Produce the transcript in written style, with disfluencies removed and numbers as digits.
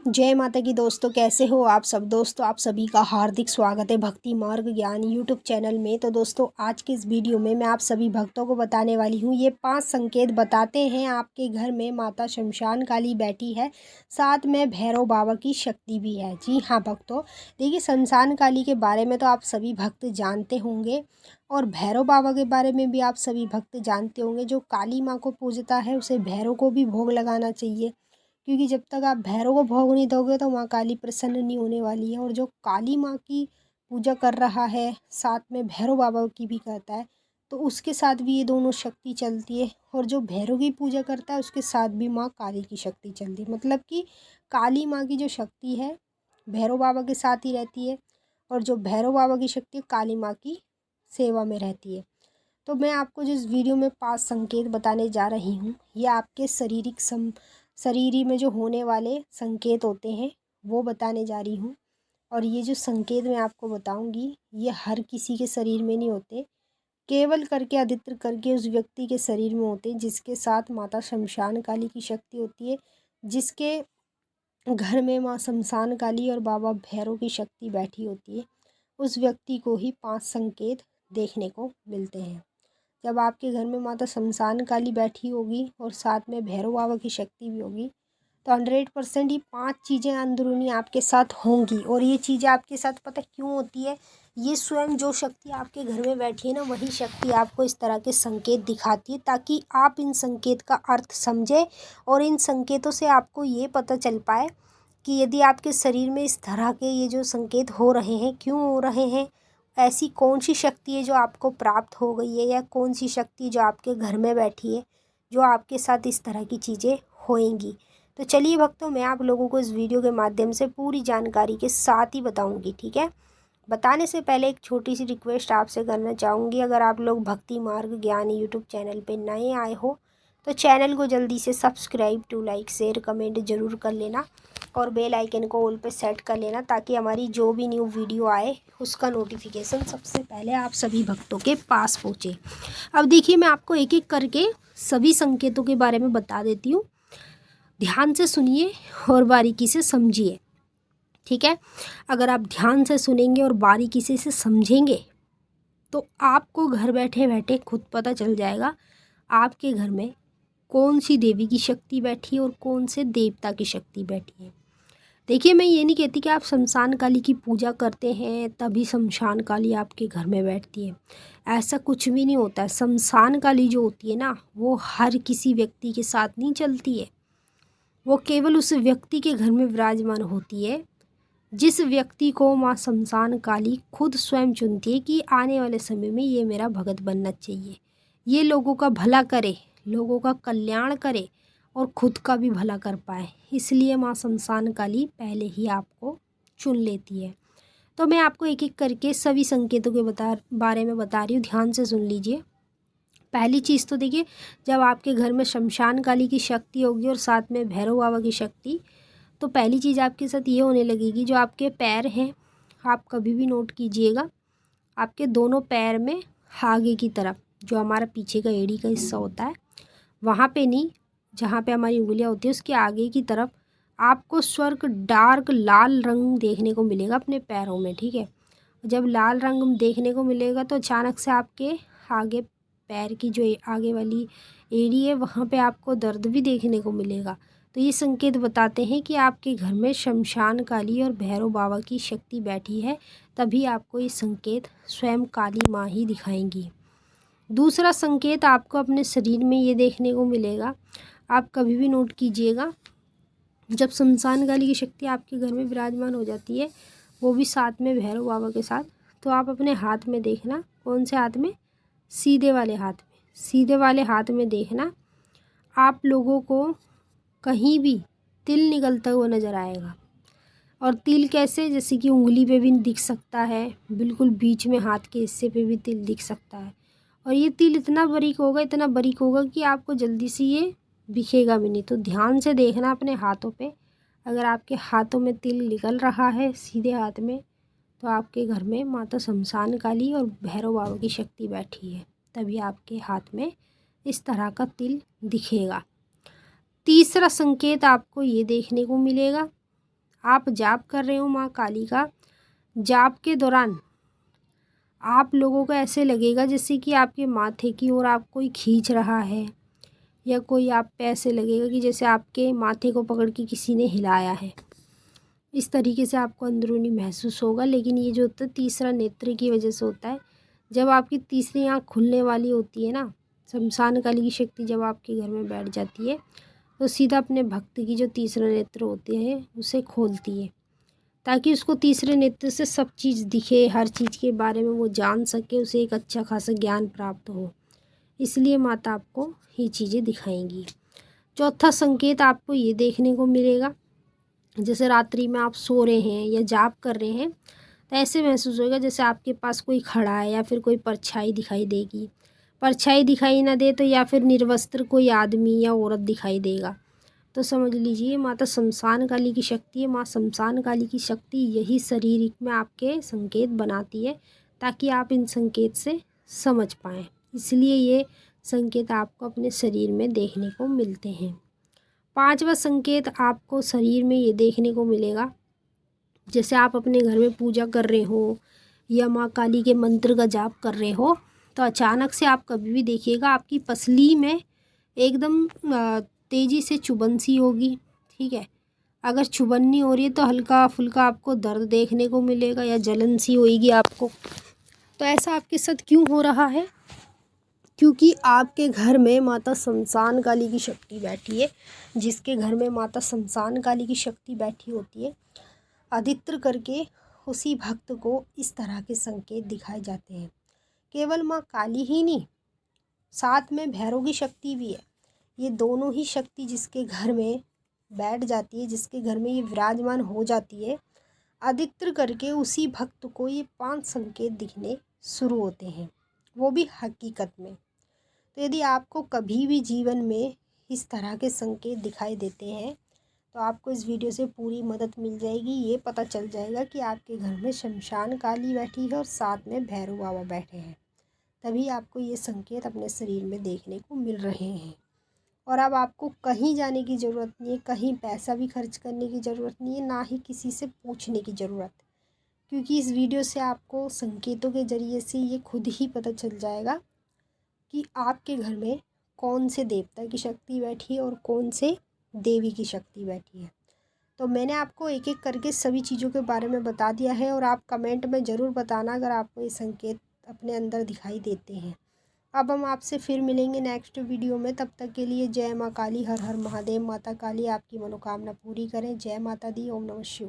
जय माता की दोस्तों, कैसे हो आप सब। दोस्तों आप सभी का हार्दिक स्वागत है भक्ति मार्ग ज्ञान यूट्यूब चैनल में। तो दोस्तों आज के इस वीडियो में मैं आप सभी भक्तों को बताने वाली हूँ, ये 5 संकेत बताते हैं आपके घर में माता शमशान काली बैठी है, साथ में भैरव बाबा की शक्ति भी है। जी हाँ भक्तों, देखिए शमशान काली के बारे में तो आप सभी भक्त जानते होंगे और भैरव बाबा के बारे में भी आप सभी भक्त जानते होंगे। जो काली माँ को पूजता है उसे भैरव को भी भोग लगाना चाहिए, क्योंकि जब तक आप भैरव को भोग नहीं दोगे तो माँ काली प्रसन्न नहीं होने वाली है। और जो काली माँ की पूजा कर रहा है साथ में भैरव बाबा की भी करता है, तो उसके साथ भी ये दोनों शक्ति चलती है। और जो भैरव की पूजा करता है उसके साथ भी माँ काली की शक्ति चलती है, मतलब कि काली माँ की जो शक्ति है भैरव बाबा के साथ ही रहती है, और जो भैरव बाबा की शक्ति है काली माँ की सेवा में रहती है। तो मैं आपको जिस वीडियो में 5 संकेत बताने जा रही हूँ, ये आपके शरीर में जो होने वाले संकेत होते हैं वो बताने जा रही हूँ। और ये जो संकेत मैं आपको बताऊंगी ये हर किसी के शरीर में नहीं होते, केवल करके अधित्र करके उस व्यक्ति के शरीर में होते हैं जिसके साथ माता शमशान काली की शक्ति होती है, जिसके घर में माँ शमशान काली और बाबा भैरव की शक्ति बैठी होती है। उस व्यक्ति को ही 5 संकेत देखने को मिलते हैं। जब आपके घर में माता शमशान काली बैठी होगी और साथ में भैरव बाबा की शक्ति भी होगी, तो 100% ये 5 चीज़ें अंदरूनी आपके साथ होंगी। और ये चीज़ें आपके साथ पता क्यों होती है, ये स्वयं जो शक्ति आपके घर में बैठी है ना, वही शक्ति आपको इस तरह के संकेत दिखाती है, ताकि आप इन संकेत का अर्थ समझें और इन संकेतों से आपको ये पता चल पाए कि यदि आपके शरीर में इस तरह के ये जो संकेत हो रहे हैं, क्यों हो रहे हैं, ऐसी कौन सी शक्ति है जो आपको प्राप्त हो गई है, या कौन सी शक्ति जो आपके घर में बैठी है जो आपके साथ इस तरह की चीज़ें होएंगी। तो चलिए भक्तों, मैं आप लोगों को इस वीडियो के माध्यम से पूरी जानकारी के साथ ही बताऊंगी, ठीक है। बताने से पहले एक छोटी सी रिक्वेस्ट आपसे करना चाहूँगी, अगर आप लोग भक्ति मार्ग ज्ञान यूट्यूब चैनल पे नए आए हो तो चैनल को जल्दी से subscribe to like share comment ज़रूर कर लेना और बेल आइकन को ऑल पे सेट कर लेना, ताकि हमारी जो भी न्यू वीडियो आए उसका नोटिफिकेशन सबसे पहले आप सभी भक्तों के पास पहुँचे। अब देखिए, मैं आपको एक एक करके सभी संकेतों के बारे में बता देती हूँ, ध्यान से सुनिए और बारीकी से समझिए, ठीक है। अगर आप ध्यान से सुनेंगे और बारीकी से इसे समझेंगे तो आपको घर बैठे बैठे खुद पता चल जाएगा आपके घर में कौन सी देवी की शक्ति बैठी है और कौन से देवता की शक्ति बैठी है। देखिए, मैं ये नहीं कहती कि आप शमशान काली की पूजा करते हैं तभी शमशान काली आपके घर में बैठती है, ऐसा कुछ भी नहीं होता है। शमशान काली जो होती है ना, वो हर किसी व्यक्ति के साथ नहीं चलती है, वो केवल उस व्यक्ति के घर में विराजमान होती है जिस व्यक्ति को माँ शमशान काली खुद स्वयं चुनती है कि आने वाले समय में ये मेरा भगत बनना चाहिए, ये लोगों का भला करे, लोगों का कल्याण करे और खुद का भी भला कर पाए। इसलिए माँ शमशान काली पहले ही आपको चुन लेती है। तो मैं आपको एक एक करके सभी संकेतों के बारे में बता रही हूँ, ध्यान से सुन लीजिए। पहली चीज़ तो देखिए, जब आपके घर में शमशान काली की शक्ति होगी और साथ में भैरव बाबा की शक्ति, तो पहली चीज़ आपके साथ ये होने लगेगी, जो आपके पैर हैं, आप कभी भी नोट कीजिएगा, आपके दोनों पैर में आगे की तरफ जो हमारा पीछे का एड़ी का हिस्सा होता है, वहाँ पे नहीं, जहाँ पे हमारी उंगलियाँ होती है उसके आगे की तरफ आपको स्वर्ग डार्क लाल रंग देखने को मिलेगा अपने पैरों में, ठीक है। जब लाल रंग देखने को मिलेगा तो अचानक से आपके आगे पैर की जो आगे वाली एड़ी है वहाँ पे आपको दर्द भी देखने को मिलेगा। तो ये संकेत बताते हैं कि आपके घर में शमशान काली और भैरव बाबा की शक्ति बैठी है, तभी आपको ये संकेत स्वयं काली माँ ही दिखाएंगी। दूसरा संकेत आपको अपने शरीर में ये देखने को मिलेगा, आप कभी भी नोट कीजिएगा, जब शमशान काली की शक्ति आपके घर में विराजमान हो जाती है, वो भी साथ में भैरव बाबा के साथ, तो आप अपने हाथ में देखना, कौन से हाथ में, सीधे वाले हाथ में, सीधे वाले हाथ में देखना आप लोगों को कहीं भी तिल निकलता हुआ नज़र आएगा। और तिल कैसे, जैसे कि उंगली पे भी दिख सकता है, बिल्कुल बीच में हाथ के हिस्से पे भी तिल दिख सकता है। और ये तिल इतना बारीक होगा, इतना बारीक होगा कि आपको जल्दी से ये दिखेगा भी नहीं। तो ध्यान से देखना अपने हाथों पे, अगर आपके हाथों में तिल निकल रहा है सीधे हाथ में, तो आपके घर में माता शमशान काली और भैरव बाबा की शक्ति बैठी है, तभी आपके हाथ में इस तरह का तिल दिखेगा। तीसरा संकेत आपको ये देखने को मिलेगा, आप जाप कर रहे हो माँ काली का, जाप के दौरान आप लोगों को ऐसे लगेगा जैसे कि आपके माथे की ओर आप कोई खींच रहा है, या कोई आप पे ऐसे लगेगा कि जैसे आपके माथे को पकड़ के किसी ने हिलाया है। इस तरीके से आपको अंदरूनी महसूस होगा। लेकिन ये जो होता है तीसरा नेत्र की वजह से होता है। जब आपकी तीसरी आँख खुलने वाली होती है ना, शमशान काली की शक्ति जब आपके घर में बैठ जाती है तो सीधा अपने भक्त की जो तीसरा नेत्र होते हैं उसे खोलती है, ताकि उसको तीसरे नेत्र से सब चीज़ दिखे, हर चीज़ के बारे में वो जान सके, उसे एक अच्छा खासा ज्ञान प्राप्त हो। इसलिए माता आपको ये चीज़ें दिखाएंगी। चौथा संकेत आपको ये देखने को मिलेगा, जैसे रात्रि में आप सो रहे हैं या जाप कर रहे हैं तो ऐसे महसूस होगा जैसे आपके पास कोई खड़ा है, या फिर कोई परछाई दिखाई देगी। परछाई दिखाई ना दे तो या फिर निर्वस्त्र कोई आदमी या औरत दिखाई देगा, तो समझ लीजिए माता शमशान काली की शक्ति है। माँ शमशान काली की शक्ति यही शरीर में आपके संकेत बनाती है, ताकि आप इन संकेत से समझ पाएँ। इसलिए ये संकेत आपको अपने शरीर में देखने को मिलते हैं। पांचवा संकेत आपको शरीर में ये देखने को मिलेगा, जैसे आप अपने घर में पूजा कर रहे हो या माँ काली के मंत्र का जाप कर रहे हो, तो अचानक से आप कभी भी देखिएगा आपकी पसली में एकदम तेज़ी से चुभन सी होगी। ठीक है, अगर चुभन नहीं हो रही है तो हल्का फुल्का आपको दर्द देखने को मिलेगा या जलन सी होएगी आपको। तो ऐसा आपके साथ क्यों हो रहा है? क्योंकि आपके घर में माता शमशान काली की शक्ति बैठी है। जिसके घर में माता शमशान काली की शक्ति बैठी होती है, अधिकतर करके उसी भक्त को इस तरह के संकेत दिखाए जाते हैं। केवल माँ काली ही नहीं, साथ में भैरव की शक्ति भी है। ये दोनों ही शक्ति जिसके घर में बैठ जाती है, जिसके घर में ये विराजमान हो जाती है, अधिकतर करके उसी भक्त को ये 5 संकेत दिखने शुरू होते हैं, वो भी हकीकत में। तो यदि आपको कभी भी जीवन में इस तरह के संकेत दिखाई देते हैं तो आपको इस वीडियो से पूरी मदद मिल जाएगी। ये पता चल जाएगा कि आपके घर में शमशान काली बैठी है और साथ में भैरव बाबा बैठे हैं, तभी आपको ये संकेत अपने शरीर में देखने को मिल रहे हैं। और अब आपको कहीं जाने की ज़रूरत नहीं है, कहीं पैसा भी खर्च करने की ज़रूरत नहीं है, ना ही किसी से पूछने की ज़रूरत, क्योंकि इस वीडियो से आपको संकेतों के ज़रिए से ये खुद ही पता चल जाएगा कि आपके घर में कौन से देवता की शक्ति बैठी है और कौन से देवी की शक्ति बैठी है। तो मैंने आपको एक एक करके सभी चीज़ों के बारे में बता दिया है, और आप कमेंट में ज़रूर बताना अगर आपको ये संकेत अपने अंदर दिखाई देते हैं। अब हम आपसे फिर मिलेंगे नेक्स्ट वीडियो में। तब तक के लिए जय माँ काली, हर हर महादेव। माता काली आपकी मनोकामना पूरी करें। जय माता दी। ओम नमः शिवाय।